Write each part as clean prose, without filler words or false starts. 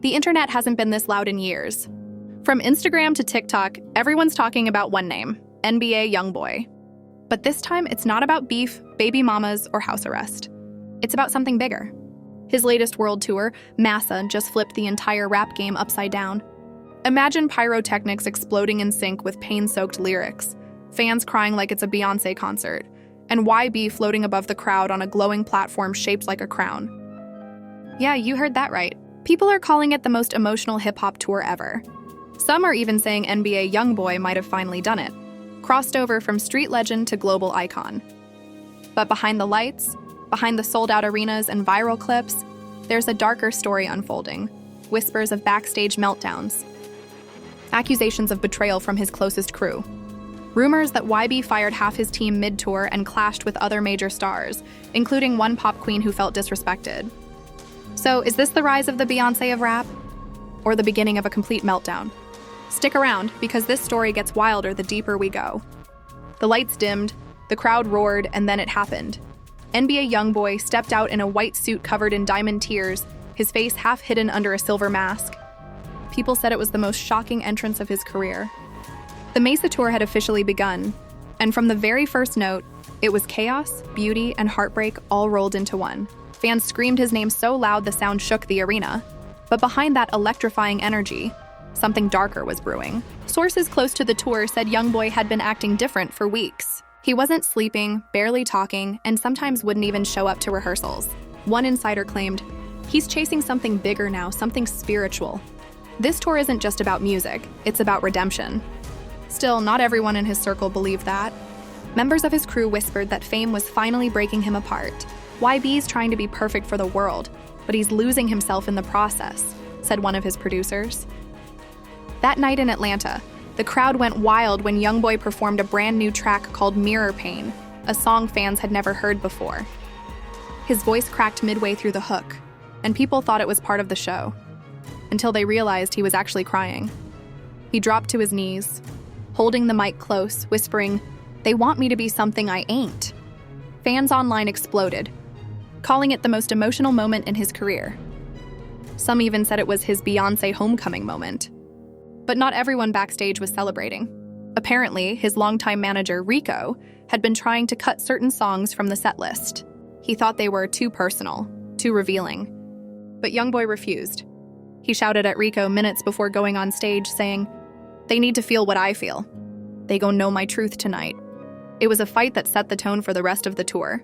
The internet hasn't been this loud in years. From Instagram to TikTok, everyone's talking about one name, NBA YoungBoy. But this time, it's not about beef, baby mamas, or house arrest. It's about something bigger. His latest world tour, MASA, just flipped the entire rap game upside down. Imagine pyrotechnics exploding in sync with pain-soaked lyrics, fans crying like it's a Beyoncé concert, and YB floating above the crowd on a glowing platform shaped like a crown. Yeah, you heard that right. People are calling it the most emotional hip-hop tour ever. Some are even saying NBA YoungBoy might have finally done it, crossed over from street legend to global icon. But behind the lights, behind the sold-out arenas and viral clips, there's a darker story unfolding, whispers of backstage meltdowns, accusations of betrayal from his closest crew, rumors that YB fired half his team mid-tour and clashed with other major stars, including one pop queen who felt disrespected. So, is this the rise of the Beyoncé of rap? Or the beginning of a complete meltdown? Stick around, because this story gets wilder the deeper we go. The lights dimmed, the crowd roared, and then it happened. NBA YoungBoy stepped out in a white suit covered in diamond tears, his face half hidden under a silver mask. People said it was the most shocking entrance of his career. The MASA tour had officially begun, and from the very first note, it was chaos, beauty, and heartbreak all rolled into one. Fans screamed his name so loud the sound shook the arena. But behind that electrifying energy, something darker was brewing. Sources close to the tour said YoungBoy had been acting different for weeks. He wasn't sleeping, barely talking, and sometimes wouldn't even show up to rehearsals. One insider claimed, "He's chasing something bigger now, something spiritual." This tour isn't just about music, it's about redemption. Still, not everyone in his circle believed that. Members of his crew whispered that fame was finally breaking him apart. YB's trying to be perfect for the world, but he's losing himself in the process, said one of his producers. That night in Atlanta, the crowd went wild when YoungBoy performed a brand new track called Mirror Pain, a song fans had never heard before. His voice cracked midway through the hook, and people thought it was part of the show, until they realized he was actually crying. He dropped to his knees, holding the mic close, whispering, "They want me to be something I ain't." Fans online exploded, calling it the most emotional moment in his career. Some even said it was his Beyoncé homecoming moment. But not everyone backstage was celebrating. Apparently, his longtime manager, Rico, had been trying to cut certain songs from the set list. He thought they were too personal, too revealing. But YoungBoy refused. He shouted at Rico minutes before going on stage, saying, "They need to feel what I feel. They gon' know my truth tonight." It was a fight that set the tone for the rest of the tour.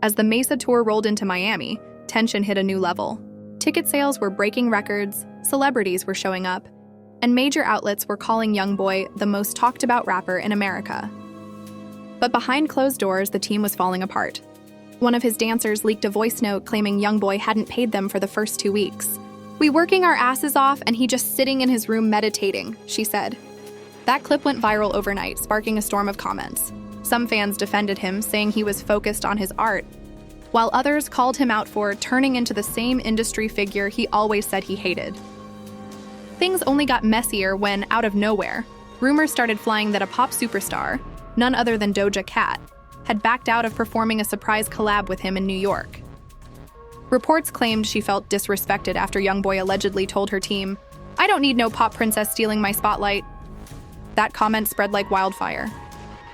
As the MASA tour rolled into Miami, tension hit a new level. Ticket sales were breaking records, celebrities were showing up, and major outlets were calling YoungBoy the most talked about rapper in America. But behind closed doors, the team was falling apart. One of his dancers leaked a voice note claiming YoungBoy hadn't paid them for the first 2 weeks. "We working our asses off and he just sitting in his room meditating," she said. That clip went viral overnight, sparking a storm of comments. Some fans defended him, saying he was focused on his art, while others called him out for turning into the same industry figure he always said he hated. Things only got messier when, out of nowhere, rumors started flying that a pop superstar, none other than Doja Cat, had backed out of performing a surprise collab with him in New York. Reports claimed she felt disrespected after YoungBoy allegedly told her team, "I don't need no pop princess stealing my spotlight." That comment spread like wildfire.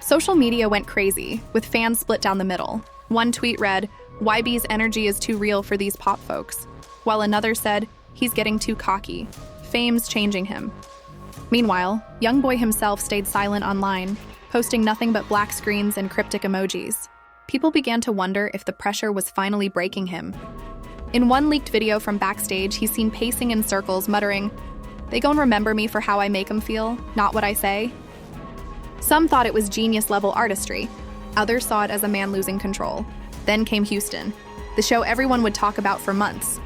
Social media went crazy, with fans split down the middle. One tweet read, "YB's energy is too real for these pop folks," while another said, "He's getting too cocky. Fame's changing him." Meanwhile, YoungBoy himself stayed silent online, posting nothing but black screens and cryptic emojis. People began to wonder if the pressure was finally breaking him. In one leaked video from backstage, he's seen pacing in circles, muttering, "They gon' remember me for how I make 'em feel, not what I say." Some thought it was genius-level artistry. Others saw it as a man losing control. Then came Houston, the show everyone would talk about for months.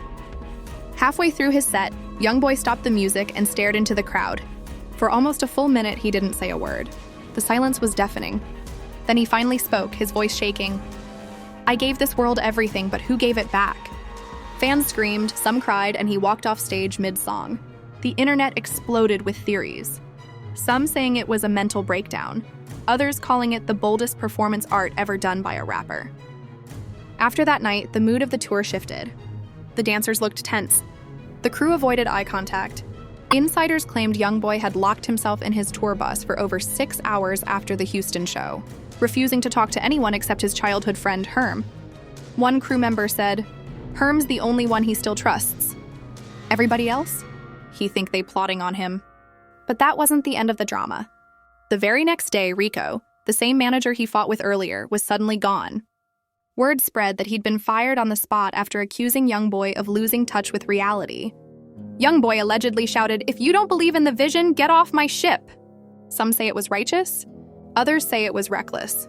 Halfway through his set, YoungBoy stopped the music and stared into the crowd. For almost a full minute, he didn't say a word. The silence was deafening. Then he finally spoke, his voice shaking. "I gave this world everything, but who gave it back?" Fans screamed, some cried, and he walked off stage mid-song. The internet exploded with theories. Some saying it was a mental breakdown, others calling it the boldest performance art ever done by a rapper. After that night, the mood of the tour shifted. The dancers looked tense. The crew avoided eye contact. Insiders claimed YoungBoy had locked himself in his tour bus for over 6 hours after the Houston show, refusing to talk to anyone except his childhood friend, Herm. One crew member said, "Herm's the only one he still trusts. Everybody else? He think they plotting on him." But that wasn't the end of the drama. The very next day, Rico, the same manager he fought with earlier, was suddenly gone. Word spread that he'd been fired on the spot after accusing YoungBoy of losing touch with reality. YoungBoy allegedly shouted, "If you don't believe in the vision, get off my ship." Some say it was righteous, others say it was reckless.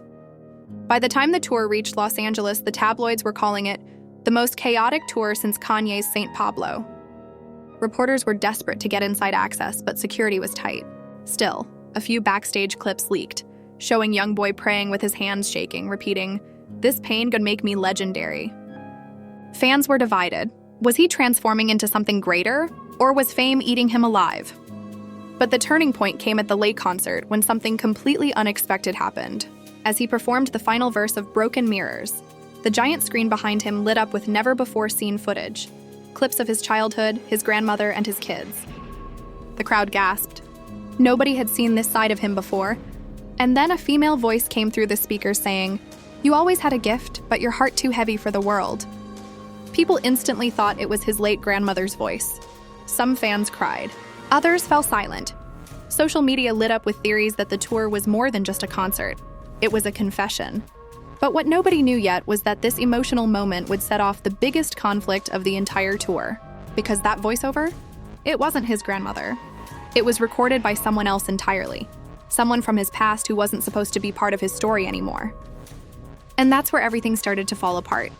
By the time the tour reached Los Angeles, the tabloids were calling it the most chaotic tour since Kanye's St. Pablo. Reporters were desperate to get inside access, but security was tight. Still, a few backstage clips leaked, showing YoungBoy praying with his hands shaking, repeating, "This pain gonna make me legendary." Fans were divided. Was he transforming into something greater, or was fame eating him alive? But the turning point came at the late concert when something completely unexpected happened. As he performed the final verse of Broken Mirrors, the giant screen behind him lit up with never-before-seen footage, clips of his childhood, his grandmother, and his kids. The crowd gasped. Nobody had seen this side of him before. And then a female voice came through the speakers saying, "You always had a gift, but your heart too heavy for the world." People instantly thought it was his late grandmother's voice. Some fans cried. Others fell silent. Social media lit up with theories that the tour was more than just a concert. It was a confession. But what nobody knew yet was that this emotional moment would set off the biggest conflict of the entire tour. Because that voiceover? It wasn't his grandmother. It was recorded by someone else entirely. Someone from his past who wasn't supposed to be part of his story anymore. And that's where everything started to fall apart.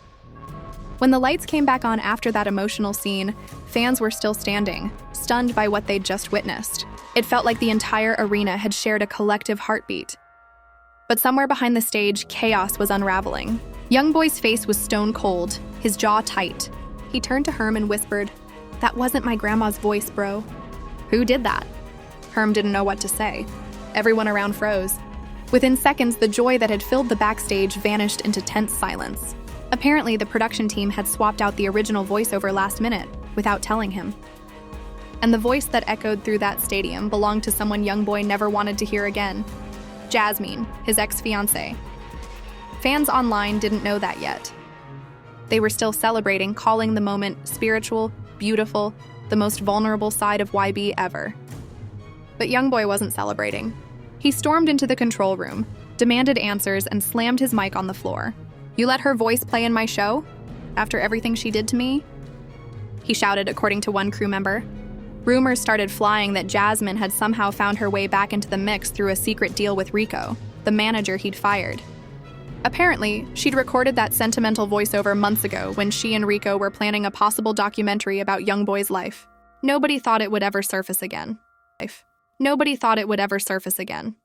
When the lights came back on after that emotional scene, fans were still standing, stunned by what they'd just witnessed. It felt like the entire arena had shared a collective heartbeat. But somewhere behind the stage, chaos was unraveling. YoungBoy's face was stone cold, his jaw tight. He turned to Herm and whispered, "That wasn't my grandma's voice, bro." "Who did that?" Herm didn't know what to say. Everyone around froze. Within seconds, the joy that had filled the backstage vanished into tense silence. Apparently, the production team had swapped out the original voiceover last minute, without telling him. And the voice that echoed through that stadium belonged to someone YoungBoy never wanted to hear again. Jasmine, his ex-fiancée. Fans online didn't know that yet. They were still celebrating, calling the moment spiritual, beautiful, the most vulnerable side of YB ever. But YoungBoy wasn't celebrating. He stormed into the control room, demanded answers, and slammed his mic on the floor. "You let her voice play in my show? After everything she did to me?" He shouted, according to one crew member. Rumors started flying that Jasmine had somehow found her way back into the mix through a secret deal with Rico, the manager he'd fired. Apparently, she'd recorded that sentimental voiceover months ago when she and Rico were planning a possible documentary about YoungBoy's life. Nobody thought it would ever surface again. Nobody thought it would ever surface again.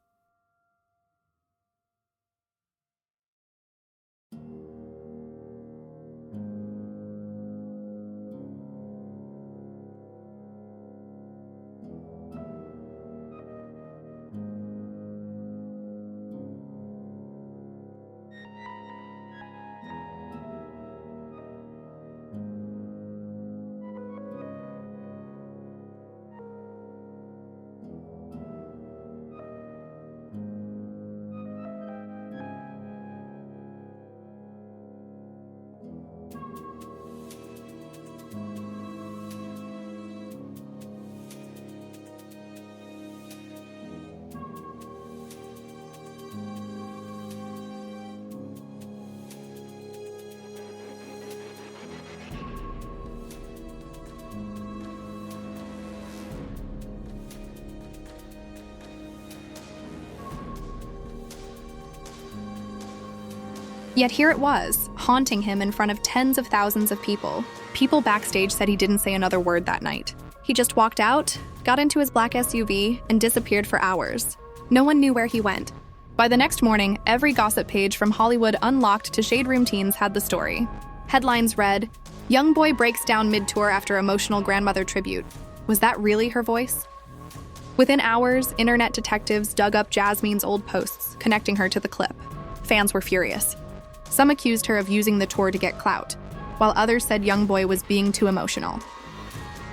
Yet here it was, haunting him in front of tens of thousands of people. People backstage said he didn't say another word that night. He just walked out, got into his black SUV, and disappeared for hours. No one knew where he went. By the next morning, every gossip page from Hollywood Unlocked to Shade Room Teens had the story. Headlines read, "YoungBoy breaks down mid-tour after emotional grandmother tribute." Was that really her voice? Within hours, internet detectives dug up Jasmine's old posts, connecting her to the clip. Fans were furious. Some accused her of using the tour to get clout, while others said YoungBoy was being too emotional.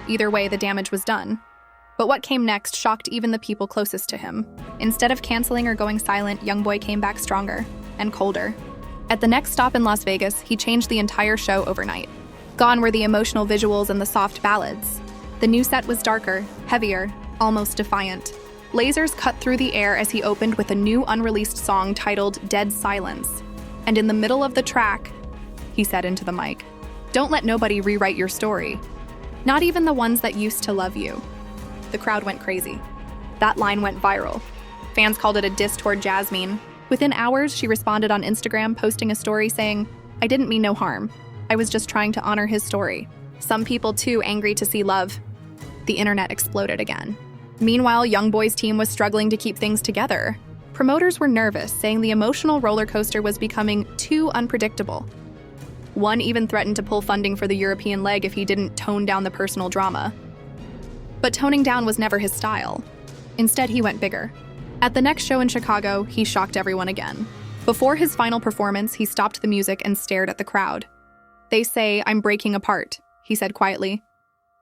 Either way, the damage was done. But what came next shocked even the people closest to him. Instead of canceling or going silent, YoungBoy came back stronger and colder. At the next stop in Las Vegas, he changed the entire show overnight. Gone were the emotional visuals and the soft ballads. The new set was darker, heavier, almost defiant. Lasers cut through the air as he opened with a new unreleased song titled Dead Silence. And in the middle of the track, he said into the mic, "Don't let nobody rewrite your story. Not even the ones that used to love you." The crowd went crazy. That line went viral. Fans called it a diss toward Jasmine. Within hours, she responded on Instagram, posting a story saying, "I didn't mean no harm. I was just trying to honor his story." Some people too angry to see love. The internet exploded again. Meanwhile, YoungBoy's team was struggling to keep things together. Promoters were nervous, saying the emotional roller coaster was becoming too unpredictable. One even threatened to pull funding for the European leg if he didn't tone down the personal drama. But toning down was never his style. Instead, he went bigger. At the next show in Chicago, he shocked everyone again. Before his final performance, he stopped the music and stared at the crowd. "They say I'm breaking apart," he said quietly.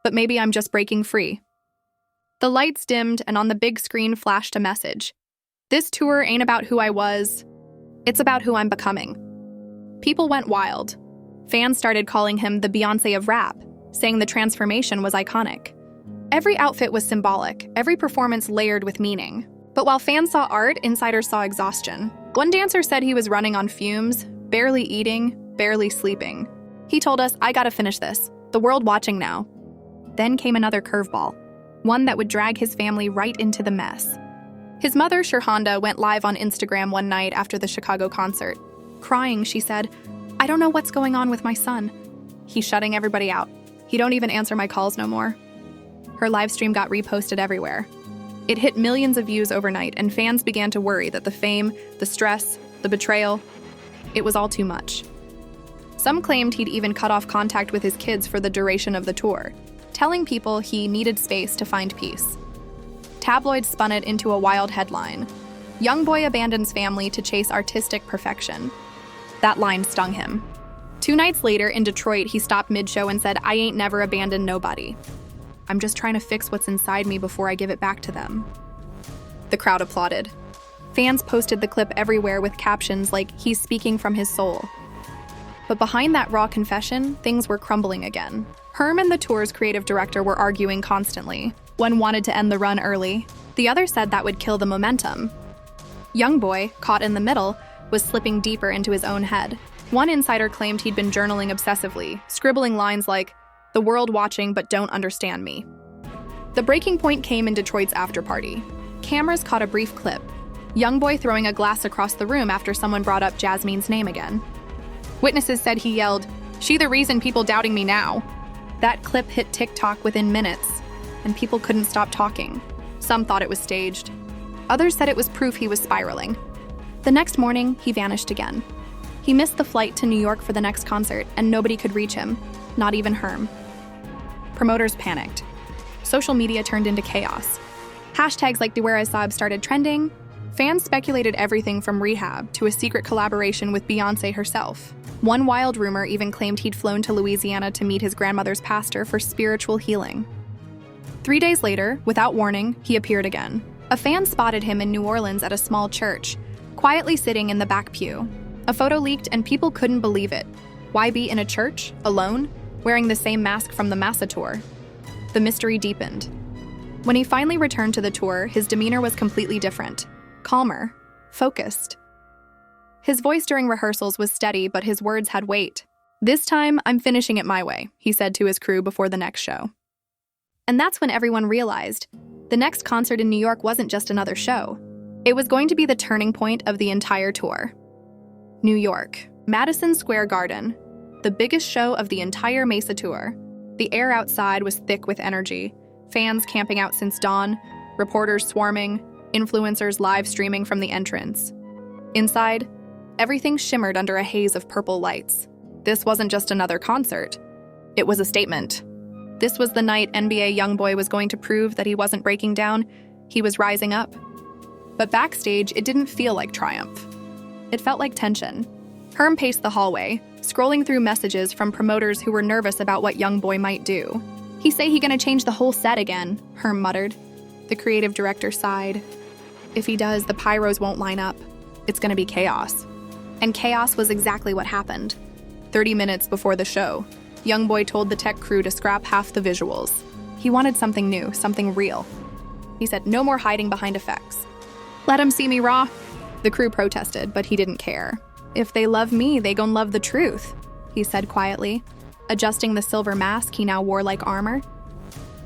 "But maybe I'm just breaking free." The lights dimmed, and on the big screen flashed a message. "This tour ain't about who I was. It's about who I'm becoming." People went wild. Fans started calling him the Beyoncé of rap, saying the transformation was iconic. Every outfit was symbolic, every performance layered with meaning. But while fans saw art, insiders saw exhaustion. One dancer said he was running on fumes, barely eating, barely sleeping. He told us, "I gotta finish this. The world watching now." Then came another curveball, one that would drag his family right into the mess. His mother, Shirhanda, went live on Instagram one night after the Chicago concert. Crying, she said, "I don't know what's going on with my son. He's shutting everybody out. He don't even answer my calls no more." Her live stream got reposted everywhere. It hit millions of views overnight, and fans began to worry that the fame, the stress, the betrayal, it was all too much. Some claimed he'd even cut off contact with his kids for the duration of the tour, telling people he needed space to find peace. Tabloids spun it into a wild headline: "YoungBoy abandons family to chase artistic perfection." That line stung him. 2 nights later, in Detroit, he stopped mid-show and said, "I ain't never abandoned nobody. I'm just trying to fix what's inside me before I give it back to them." The crowd applauded. Fans posted the clip everywhere with captions like, "He's speaking from his soul." But behind that raw confession, things were crumbling again. Herm and the tour's creative director were arguing constantly. One wanted to end the run early. The other said that would kill the momentum. YoungBoy, caught in the middle, was slipping deeper into his own head. One insider claimed he'd been journaling obsessively, scribbling lines like, "The world watching but don't understand me." The breaking point came in Detroit's after-party. Cameras caught a brief clip. YoungBoy throwing a glass across the room after someone brought up Jasmine's name again. Witnesses said he yelled, "She the reason people doubting me now." That clip hit TikTok within minutes, and people couldn't stop talking. Some thought it was staged. Others said it was proof he was spiraling. The next morning, he vanished again. He missed the flight to New York for the next concert, and nobody could reach him, not even Herm. Promoters panicked. Social media turned into chaos. Hashtags like #DeWhereISab started trending. Fans speculated everything from rehab to a secret collaboration with Beyoncé herself. One wild rumor even claimed he'd flown to Louisiana to meet his grandmother's pastor for spiritual healing. 3 days later, without warning, he appeared again. A fan spotted him in New Orleans at a small church, quietly sitting in the back pew. A photo leaked and people couldn't believe it. Why be in a church, alone, wearing the same mask from the MASA tour? The mystery deepened. When he finally returned to the tour, his demeanor was completely different. Calmer, focused. His voice during rehearsals was steady, but his words had weight. "This time, I'm finishing it my way," he said to his crew before the next show. And that's when everyone realized the next concert in New York wasn't just another show. It was going to be the turning point of the entire tour. New York, Madison Square Garden, the biggest show of the entire MASA tour. The air outside was thick with energy, fans camping out since dawn, reporters swarming, influencers live streaming from the entrance. Inside, everything shimmered under a haze of purple lights. This wasn't just another concert. It was a statement. This was the night NBA YoungBoy was going to prove that he wasn't breaking down, he was rising up. But backstage, it didn't feel like triumph. It felt like tension. Herm paced the hallway, scrolling through messages from promoters who were nervous about what YoungBoy might do. He say he gonna change the whole set again, Herm muttered. The creative director sighed. If he does, the pyros won't line up. It's gonna be chaos. And chaos was exactly what happened. 30 minutes before the show, YoungBoy told the tech crew to scrap half the visuals. He wanted something new, something real. He said, no more hiding behind effects. Let 'em see me raw. The crew protested, but he didn't care. If they love me, they gon' love the truth, he said quietly, adjusting the silver mask he now wore like armor.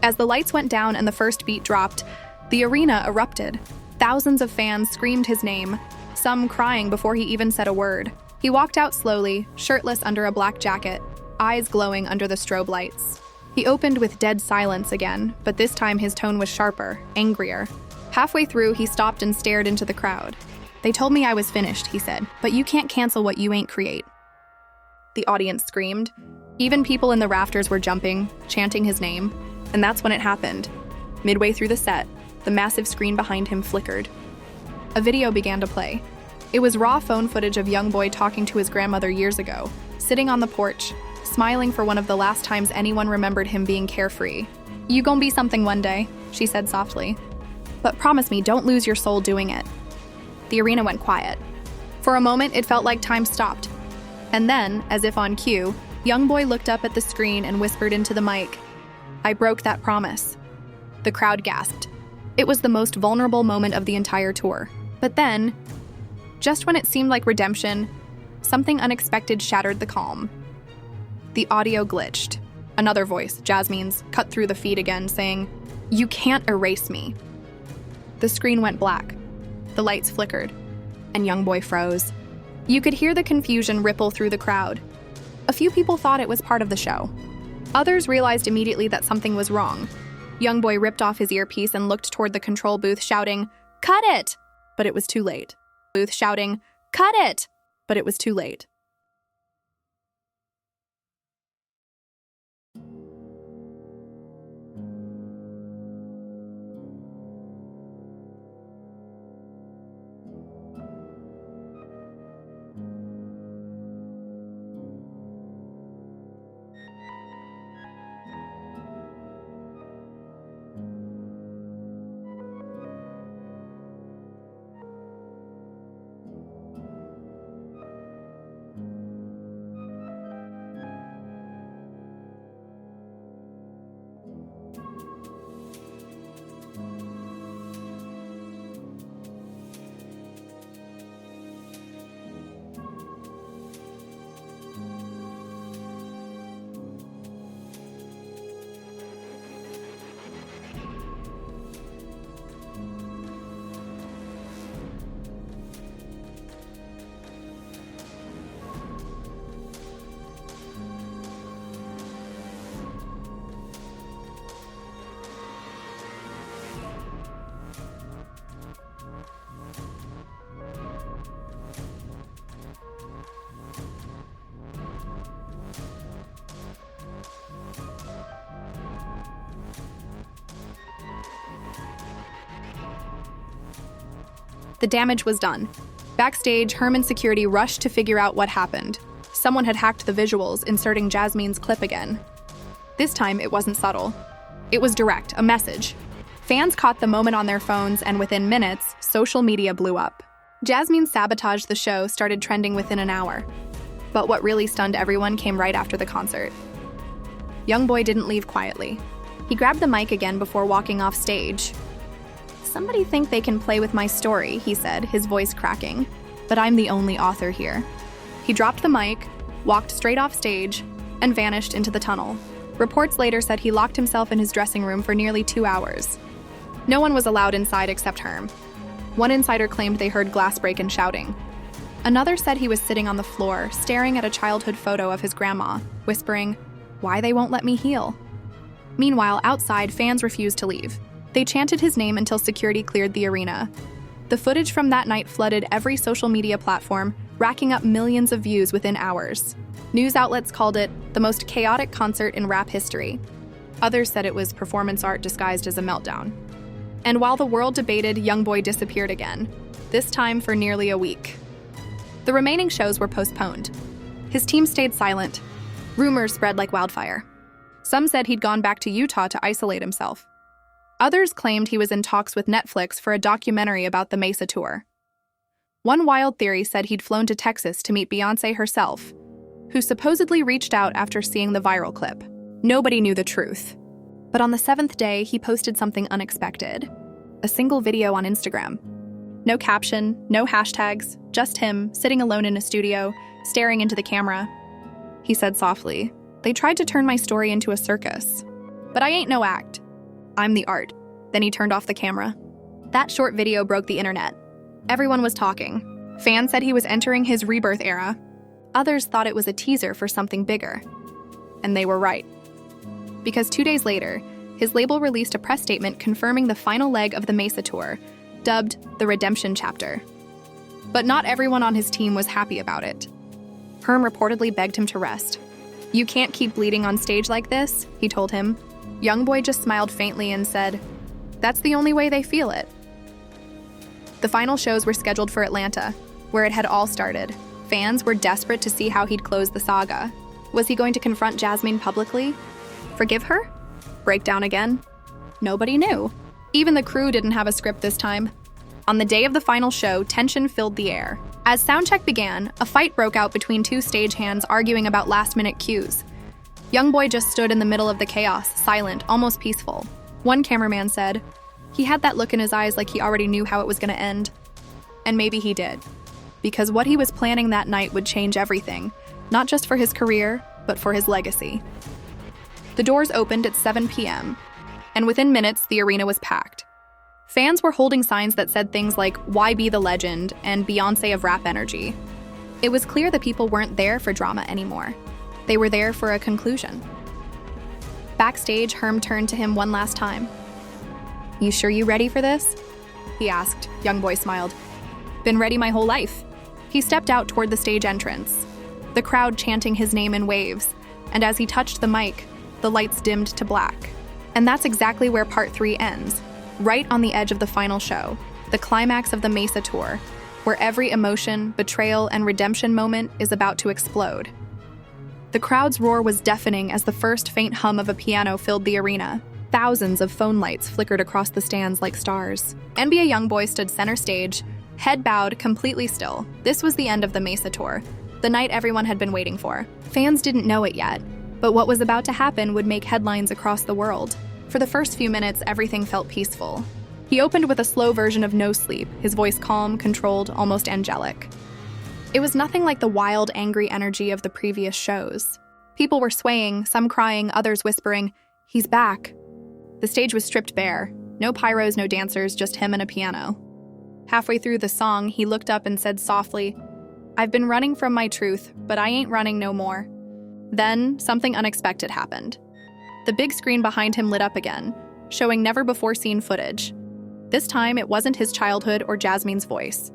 As the lights went down and the first beat dropped, the arena erupted. Thousands of fans screamed his name, some crying before he even said a word. He walked out slowly, shirtless under a black jacket, eyes glowing under the strobe lights. He opened with dead silence again, but this time his tone was sharper, angrier. Halfway through, he stopped and stared into the crowd. They told me I was finished, he said, but you can't cancel what you ain't create. The audience screamed. Even people in the rafters were jumping, chanting his name, and that's when it happened. Midway through the set, the massive screen behind him flickered. A video began to play. It was raw phone footage of YoungBoy talking to his grandmother years ago, sitting on the porch, smiling for one of the last times anyone remembered him being carefree. You gon' be something one day, she said softly. But promise me, don't lose your soul doing it. The arena went quiet. For a moment, it felt like time stopped. And then, as if on cue, YoungBoy looked up at the screen and whispered into the mic, I broke that promise. The crowd gasped. It was the most vulnerable moment of the entire tour. But then, just when it seemed like redemption, something unexpected shattered the calm. The audio glitched. Another voice, Jasmine's, cut through the feed again, saying, You can't erase me. The screen went black. The lights flickered, and YoungBoy froze. You could hear the confusion ripple through the crowd. A few people thought it was part of the show. Others realized immediately that something was wrong. YoungBoy ripped off his earpiece and looked toward the control booth, shouting, Cut it! But it was too late. Booth shouting, Cut it! But it was too late. The damage was done. Backstage, Herm and security rushed to figure out what happened. Someone had hacked the visuals, inserting Jasmine's clip again. This time, it wasn't subtle. It was direct, a message. Fans caught the moment on their phones, and within minutes, social media blew up. Jasmine sabotaged the show started trending within an hour. But what really stunned everyone came right after the concert. YoungBoy didn't leave quietly. He grabbed the mic again before walking off stage. Somebody think they can play with my story, he said, his voice cracking. But I'm the only author here. He dropped the mic, walked straight off stage, and vanished into the tunnel. Reports later said he locked himself in his dressing room for nearly 2 hours. No one was allowed inside except Herm. One insider claimed they heard glass break and shouting. Another said he was sitting on the floor, staring at a childhood photo of his grandma, whispering, "Why they won't let me heal?" Meanwhile, outside, fans refused to leave. They chanted his name until security cleared the arena. The footage from that night flooded every social media platform, racking up millions of views within hours. News outlets called it the most chaotic concert in rap history. Others said it was performance art disguised as a meltdown. And while the world debated, YoungBoy disappeared again, this time for nearly a week. The remaining shows were postponed. His team stayed silent. Rumors spread like wildfire. Some said he'd gone back to Utah to isolate himself. Others claimed he was in talks with Netflix for a documentary about the MASA tour. One wild theory said he'd flown to Texas to meet Beyoncé herself, who supposedly reached out after seeing the viral clip. Nobody knew the truth. But on the 7th day, he posted something unexpected. A single video on Instagram. No caption, no hashtags, just him, sitting alone in a studio, staring into the camera. He said softly, "They tried to turn my story into a circus. But I ain't no act. I'm the art." Then he turned off the camera. That short video broke the internet. Everyone was talking. Fans said he was entering his rebirth era. Others thought it was a teaser for something bigger. And they were right. Because 2 days later, his label released a press statement confirming the final leg of the MASA tour, dubbed the Redemption Chapter. But not everyone on his team was happy about it. Herm reportedly begged him to rest. "You can't keep bleeding on stage like this," he told him. YoungBoy just smiled faintly and said, "That's the only way they feel it." The final shows were scheduled for Atlanta, where it had all started. Fans were desperate to see how he'd close the saga. Was he going to confront Jasmine publicly? Forgive her? Break down again? Nobody knew. Even the crew didn't have a script this time. On the day of the final show, tension filled the air. As soundcheck began, a fight broke out between two stagehands arguing about last-minute cues. YoungBoy just stood in the middle of the chaos, silent, almost peaceful. One cameraman said, he had that look in his eyes like he already knew how it was going to end. And maybe he did. Because what he was planning that night would change everything, not just for his career, but for his legacy. The doors opened at 7 p.m., and within minutes, the arena was packed. Fans were holding signs that said things like, "Why be the legend?" and "Beyoncé of rap energy." It was clear that people weren't there for drama anymore. They were there for a conclusion. Backstage, Herm turned to him one last time. "You sure you ready for this?" he asked. YoungBoy smiled. "Been ready my whole life." He stepped out toward the stage entrance, the crowd chanting his name in waves, and as he touched the mic, the lights dimmed to black. And that's exactly where Part 3 ends, right on the edge of the final show, the climax of the MASA tour, where every emotion, betrayal, and redemption moment is about to explode. The crowd's roar was deafening as the first faint hum of a piano filled the arena. Thousands of phone lights flickered across the stands like stars. NBA YoungBoy stood center stage, head bowed, completely still. This was the end of the MASA tour, the night everyone had been waiting for. Fans didn't know it yet, but what was about to happen would make headlines across the world. For the first few minutes, everything felt peaceful. He opened with a slow version of No Sleep, his voice calm, controlled, almost angelic. It was nothing like the wild, angry energy of the previous shows. People were swaying, some crying, others whispering, "He's back." The stage was stripped bare. No pyros, no dancers, just him and a piano. Halfway through the song, he looked up and said softly, "I've been running from my truth, but I ain't running no more." Then, something unexpected happened. The big screen behind him lit up again, showing never-before-seen footage. This time, it wasn't his childhood or Jasmine's voice.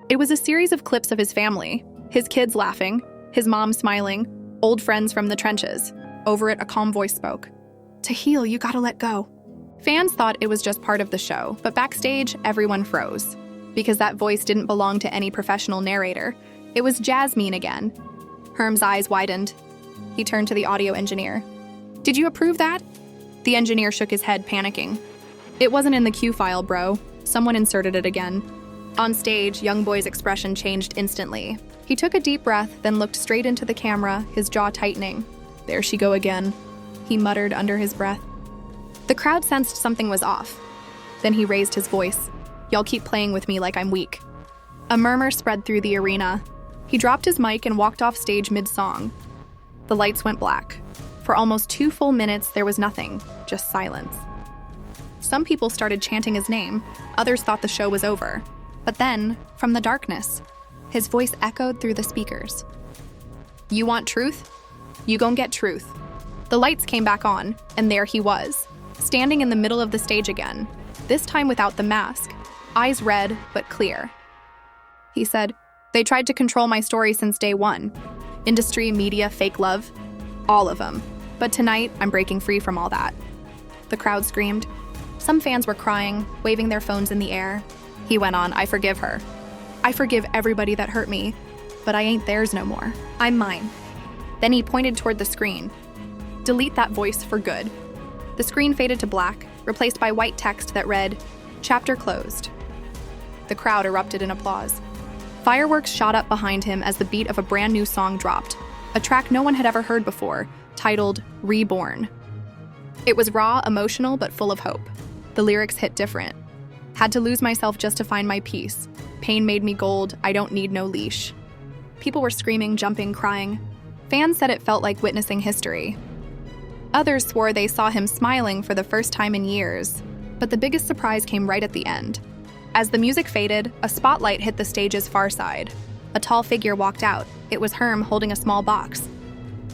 It was a series of clips of his family, his kids laughing, his mom smiling, old friends from the trenches. Over it, a calm voice spoke. "To heal, you gotta let go." Fans thought it was just part of the show, but backstage, everyone froze. Because that voice didn't belong to any professional narrator. It was Jasmine again. Herm's eyes widened. He turned to the audio engineer. "Did you approve that?" The engineer shook his head, panicking. "It wasn't in the cue file, bro. Someone inserted it again." On stage, YoungBoy's expression changed instantly. He took a deep breath, then looked straight into the camera, his jaw tightening. "There she go again," he muttered under his breath. The crowd sensed something was off. Then he raised his voice. "Y'all keep playing with me like I'm weak." A murmur spread through the arena. He dropped his mic and walked off stage mid-song. The lights went black. For almost 2 full minutes, there was nothing, just silence. Some people started chanting his name. Others thought the show was over. But then, from the darkness, his voice echoed through the speakers. "You want truth? You gon' get truth." The lights came back on, and there he was, standing in the middle of the stage again, this time without the mask, eyes red but clear. He said, "They tried to control my story since day one. Industry, media, fake love, all of them. But tonight, I'm breaking free from all that." The crowd screamed. Some fans were crying, waving their phones in the air. He went on, "I forgive her. I forgive everybody that hurt me, but I ain't theirs no more. I'm mine." Then he pointed toward the screen. Delete that voice for good. The screen faded to black, replaced by white text that read, "Chapter closed." The crowd erupted in applause. Fireworks shot up behind him as the beat of a brand new song dropped, a track no one had ever heard before, titled Reborn. It was raw, emotional, but full of hope. The lyrics hit different. Had to lose myself just to find my peace. Pain made me gold, I don't need no leash. People were screaming, jumping, crying. Fans said it felt like witnessing history. Others swore they saw him smiling for the first time in years. But the biggest surprise came right at the end. As the music faded, a spotlight hit the stage's far side. A tall figure walked out. It was Herm holding a small box.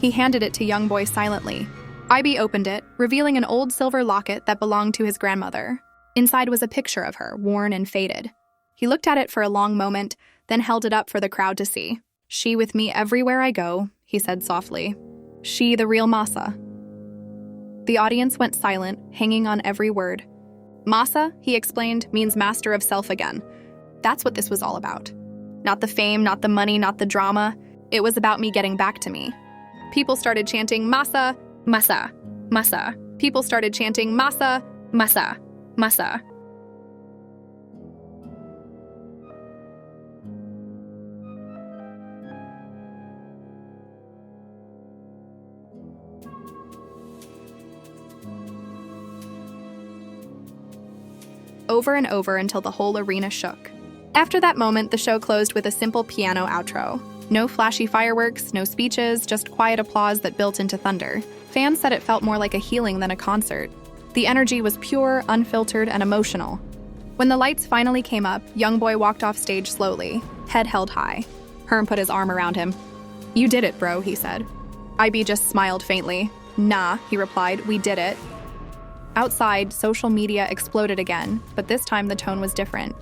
He handed it to YoungBoy silently. IB opened it, revealing an old silver locket that belonged to his grandmother. Inside was a picture of her, worn and faded. He looked at it for a long moment, then held it up for the crowd to see. "She with me everywhere I go," he said softly. "She, the real MASA." The audience went silent, hanging on every word. MASA, he explained, means master of self again. That's what this was all about. Not the fame, not the money, not the drama. It was about me getting back to me. People started chanting, "MASA, MASA, MASA." People started chanting, "MASA, MASA, MASA." Over and over until the whole arena shook. After that moment, the show closed with a simple piano outro. No flashy fireworks, no speeches, just quiet applause that built into thunder. Fans said it felt more like a healing than a concert. The energy was pure, unfiltered, and emotional. When the lights finally came up, YoungBoy walked off stage slowly, head held high. Herm put his arm around him. "You did it, bro," he said. IB just smiled faintly. "Nah," he replied, "we did it." Outside, social media exploded again, but this time the tone was different.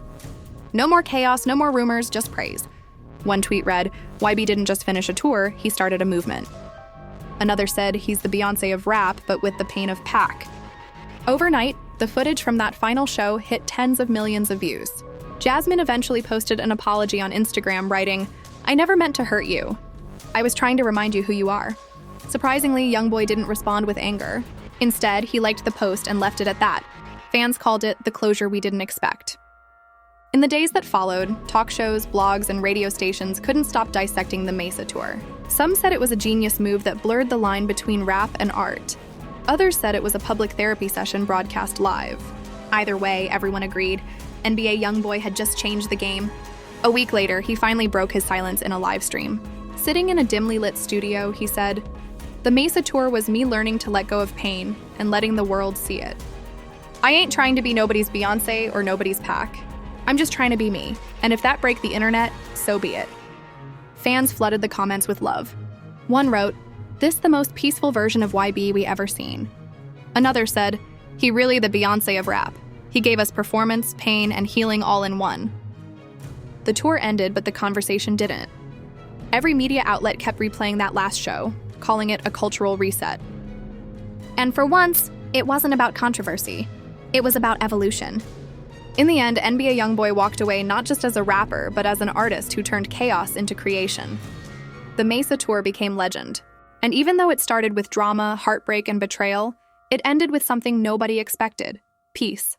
"No more chaos, no more rumors, just praise." One tweet read, "YB didn't just finish a tour, he started a movement." Another said, "He's the Beyoncé of rap, but with the pain of pack." Overnight, the footage from that final show hit tens of millions of views. Jasmine eventually posted an apology on Instagram, writing, "I never meant to hurt you. I was trying to remind you who you are." Surprisingly, YoungBoy didn't respond with anger. Instead, he liked the post and left it at that. Fans called it the closure we didn't expect. In the days that followed, talk shows, blogs, and radio stations couldn't stop dissecting the MASA tour. Some said it was a genius move that blurred the line between rap and art. Others said it was a public therapy session broadcast live. Either way, everyone agreed. NBA YoungBoy had just changed the game. A week later, he finally broke his silence in a live stream. Sitting in a dimly lit studio, he said, "The MASA tour was me learning to let go of pain and letting the world see it. I ain't trying to be nobody's Beyoncé or nobody's Pac. I'm just trying to be me, and if that break the internet, so be it." Fans flooded the comments with love. One wrote, "This the most peaceful version of YB we ever seen." Another said, "He really the Beyoncé of rap. He gave us performance, pain, and healing all in one." The tour ended, but the conversation didn't. Every media outlet kept replaying that last show, calling it a cultural reset. And for once, it wasn't about controversy. It was about evolution. In the end, NBA YoungBoy walked away not just as a rapper, but as an artist who turned chaos into creation. The MASA tour became legend. And even though it started with drama, heartbreak, and betrayal, it ended with something nobody expected: peace.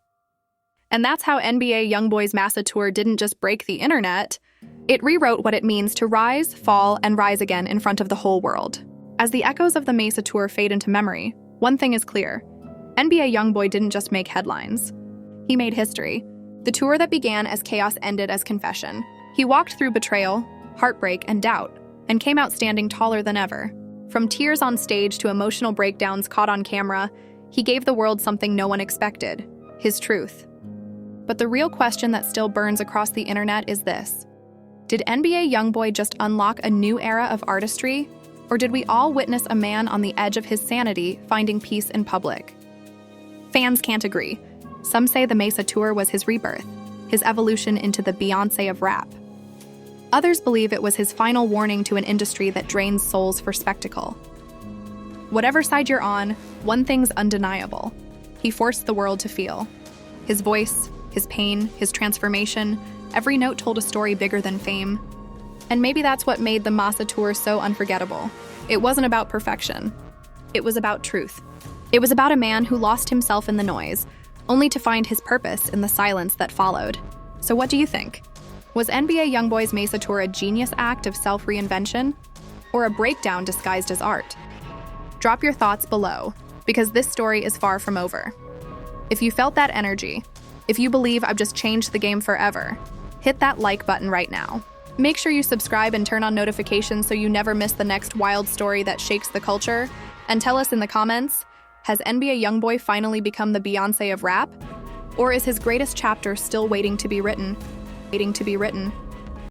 And that's how NBA YoungBoy's MASA tour didn't just break the internet, it rewrote what it means to rise, fall, and rise again in front of the whole world. As the echoes of the MASA tour fade into memory, one thing is clear: NBA YoungBoy didn't just make headlines. He made history. The tour that began as chaos ended as confession. He walked through betrayal, heartbreak, and doubt, and came out standing taller than ever. From tears on stage to emotional breakdowns caught on camera, he gave the world something no one expected: his truth. But the real question that still burns across the internet is this: did NBA YoungBoy just unlock a new era of artistry, or did we all witness a man on the edge of his sanity finding peace in public? Fans can't agree. Some say the MASA tour was his rebirth, his evolution into the Beyoncé of rap. Others believe it was his final warning to an industry that drains souls for spectacle. Whatever side you're on, one thing's undeniable: he forced the world to feel. His voice, his pain, his transformation, every note told a story bigger than fame. And maybe that's what made the MASA tour so unforgettable. It wasn't about perfection. It was about truth. It was about a man who lost himself in the noise, only to find his purpose in the silence that followed. So what do you think? Was NBA YoungBoy's MASA tour a genius act of self-reinvention, or a breakdown disguised as art? Drop your thoughts below, because this story is far from over. If you felt that energy, if you believe I've just changed the game forever, hit that like button right now. Make sure you subscribe and turn on notifications so you never miss the next wild story that shakes the culture. And tell us in the comments, has NBA YoungBoy finally become the Beyoncé of rap? Or is his greatest chapter still waiting to be written?